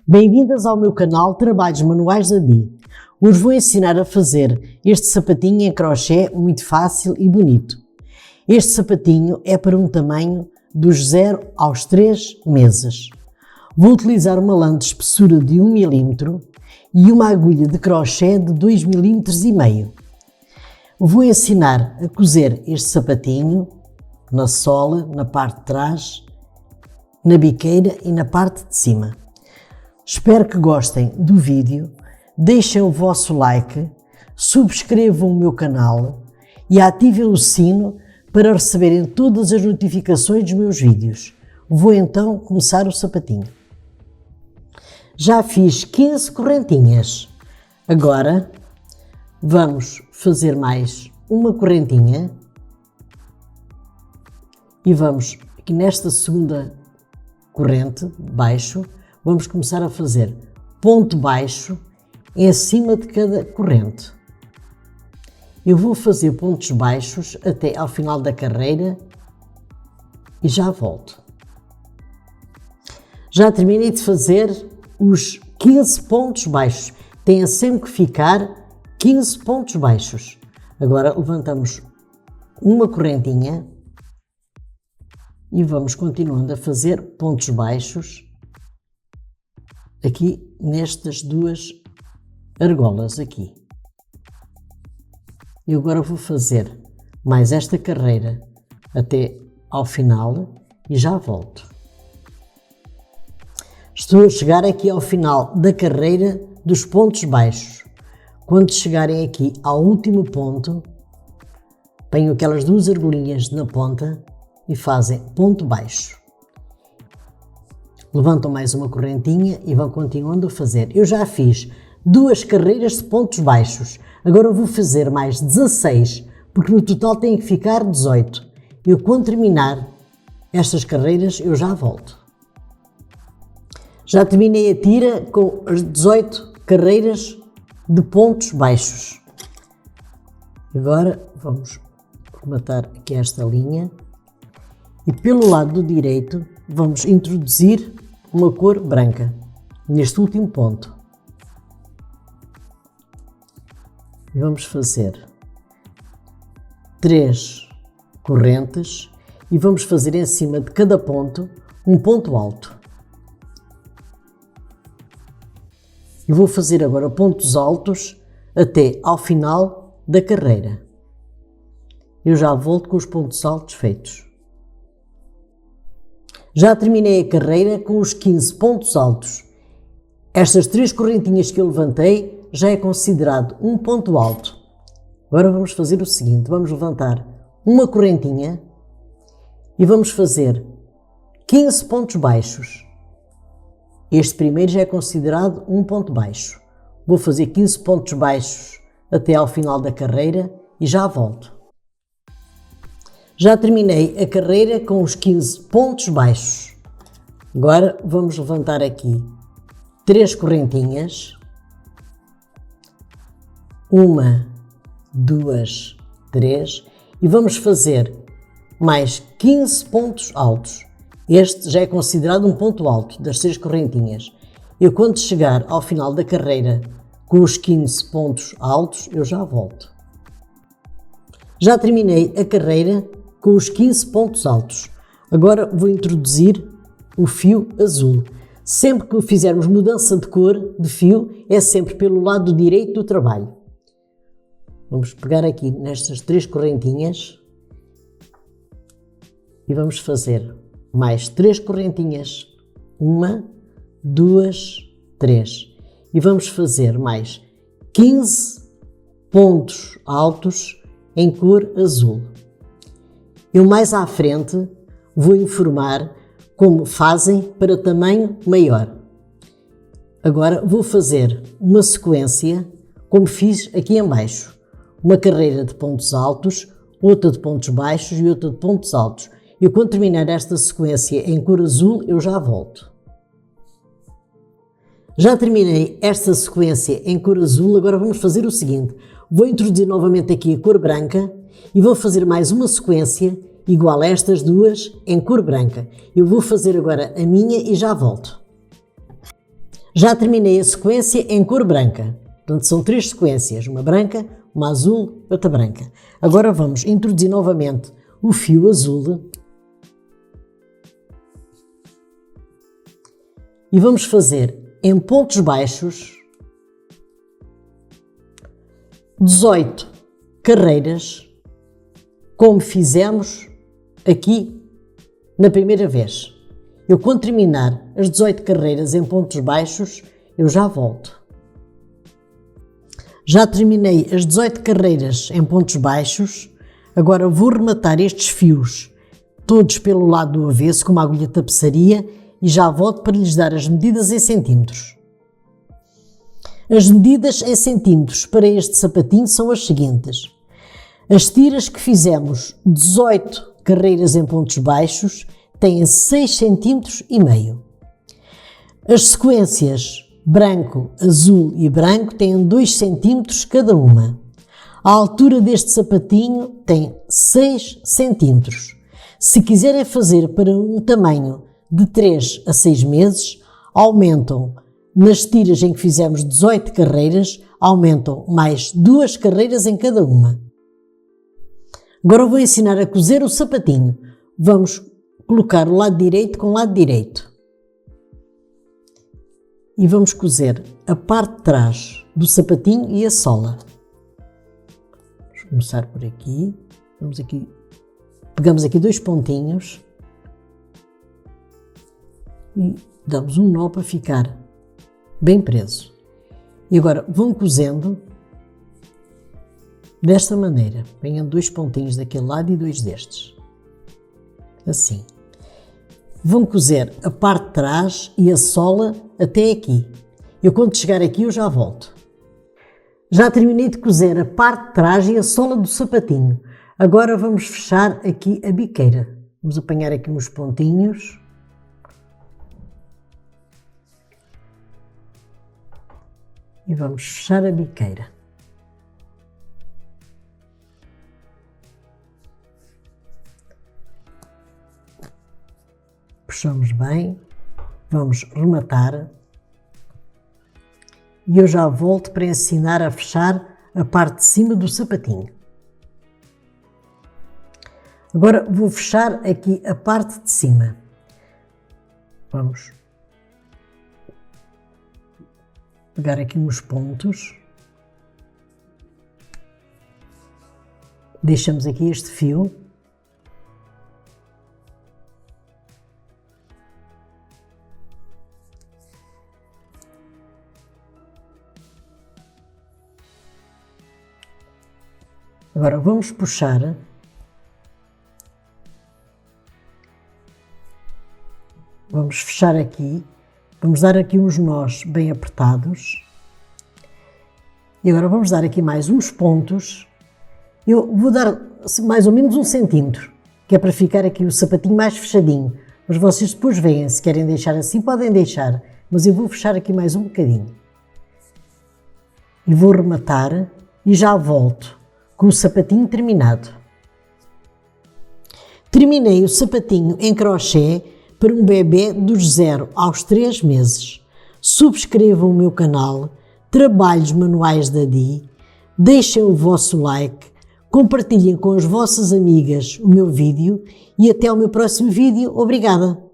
Bem-vindas ao meu canal Trabalhos Manuais da Di. Hoje vou ensinar a fazer este sapatinho em crochê muito fácil e bonito. Este sapatinho é para um tamanho dos 0 aos 3 meses. Vou utilizar uma lã de espessura de 1 mm e uma agulha de crochê de 2,5 mm. Vou ensinar a cozer este sapatinho na sola, na parte de trás, na biqueira e na parte de cima. Espero que gostem do vídeo, deixem o vosso like, subscrevam o meu canal e ativem o sino para receberem todas as notificações dos meus vídeos. Vou então começar o sapatinho. Já fiz 15 correntinhas. Agora vamos fazer mais uma correntinha e vamos aqui nesta segunda corrente, baixo, vamos começar a fazer ponto baixo em cima de cada corrente. Eu vou fazer pontos baixos até ao final da carreira e já volto. Já terminei de fazer os 15 pontos baixos. Tem sempre que ficar 15 pontos baixos. Agora levantamos uma correntinha e vamos continuando a fazer pontos baixos aqui nestas duas argolas aqui. E agora vou fazer mais esta carreira até ao final e já volto. Estou a chegar aqui ao final da carreira dos pontos baixos. Quando chegarem aqui ao último ponto, ponho aquelas duas argolinhas na ponta e fazem ponto baixo. Levantam mais uma correntinha e vão continuando a fazer. Eu já fiz 2 carreiras de pontos baixos. Agora vou fazer mais 16, porque no total tem que ficar 18. Eu, quando terminar estas carreiras, eu já volto. Já terminei a tira com as 18 carreiras de pontos baixos. Agora vamos rematar aqui esta linha e pelo lado direito vamos introduzir uma cor branca neste último ponto. E vamos fazer 3 correntes e vamos fazer em cima de cada ponto um ponto alto. E vou fazer agora pontos altos até ao final da carreira. Eu já volto com os pontos altos feitos. Já terminei a carreira com os 15 pontos altos. Estas 3 correntinhas que eu levantei já é considerado um ponto alto. Agora vamos fazer o seguinte, vamos levantar uma correntinha e vamos fazer 15 pontos baixos. Este primeiro já é considerado um ponto baixo. Vou fazer 15 pontos baixos até ao final da carreira e já volto. Já terminei a carreira com os 15 pontos baixos. Agora vamos levantar aqui 3 correntinhas. 1, 2, 3 e vamos fazer mais 15 pontos altos. Este já é considerado um ponto alto das 3 correntinhas. Eu, quando chegar ao final da carreira com os 15 pontos altos, eu já volto. Já terminei a carreira com os 15 pontos altos. Agora vou introduzir o fio azul. Sempre que fizermos mudança de cor de fio, é sempre pelo lado direito do trabalho. Vamos pegar aqui nestas 3 correntinhas e vamos fazer mais 3 correntinhas. 1, 2, 3. E vamos fazer mais 15 pontos altos em cor azul. Eu mais à frente vou informar como fazem para tamanho maior. Agora vou fazer uma sequência como fiz aqui em baixo. Uma carreira de pontos altos, outra de pontos baixos e outra de pontos altos. E quando terminar esta sequência em cor azul, eu já volto. Já terminei esta sequência em cor azul, agora vamos fazer o seguinte. Vou introduzir novamente aqui a cor branca e vou fazer mais uma sequência igual a estas duas em cor branca. Eu vou fazer agora a minha e já volto. Já terminei a sequência em cor branca. Portanto, são 3 sequências, uma branca, uma azul e outra branca. Agora vamos introduzir novamente o fio azul e vamos fazer em pontos baixos 18 carreiras, como fizemos aqui na primeira vez. Eu, quando terminar as 18 carreiras em pontos baixos, eu já volto. Já terminei as 18 carreiras em pontos baixos, agora vou rematar estes fios todos pelo lado do avesso com uma agulha de tapeçaria e já volto para lhes dar as medidas em centímetros. As medidas em centímetros para este sapatinho são as seguintes. As tiras que fizemos 18 carreiras em pontos baixos têm 6 centímetros e meio. As sequências branco, azul e branco têm 2 centímetros cada uma. A altura deste sapatinho tem 6 centímetros. Se quiserem fazer para um tamanho de 3 a 6 meses, aumentam nas tiras em que fizemos 18 carreiras, aumentam mais 2 carreiras em cada uma. Agora vou ensinar a cozer o sapatinho. Vamos colocar o lado direito com o lado direito. E vamos cozer a parte de trás do sapatinho e a sola. Vamos começar por aqui. Pegamos aqui 2 pontinhos e damos um nó para ficar bem preso. E agora vão cozendo desta maneira. Venham 2 pontinhos daquele lado e 2 destes. Assim. Vão cozer a parte de trás e a sola até aqui. Eu, quando chegar aqui, eu já volto. Já terminei de cozer a parte de trás e a sola do sapatinho. Agora vamos fechar aqui a biqueira. Vamos apanhar aqui uns pontinhos. E vamos fechar a biqueira. Puxamos bem, vamos rematar e eu já volto para ensinar a fechar a parte de cima do sapatinho. Agora vou fechar aqui a parte de cima. Vamos pegar aqui uns pontos, deixamos aqui este fio. Agora vamos puxar vamos fechar aqui, vamos dar aqui uns nós bem apertados e agora vamos dar aqui mais uns pontos. Eu vou dar mais ou menos 1 centímetro, que é para ficar aqui o sapatinho mais fechadinho, mas vocês depois veem, se querem deixar assim podem deixar, mas eu vou fechar aqui mais um bocadinho e vou rematar e já volto com o sapatinho terminado. Terminei o sapatinho em crochê para um bebê dos 0 aos 3 meses. Subscrevam o meu canal, Trabalhos Manuais da Di, deixem o vosso like, compartilhem com as vossas amigas o meu vídeo e até ao meu próximo vídeo. Obrigada!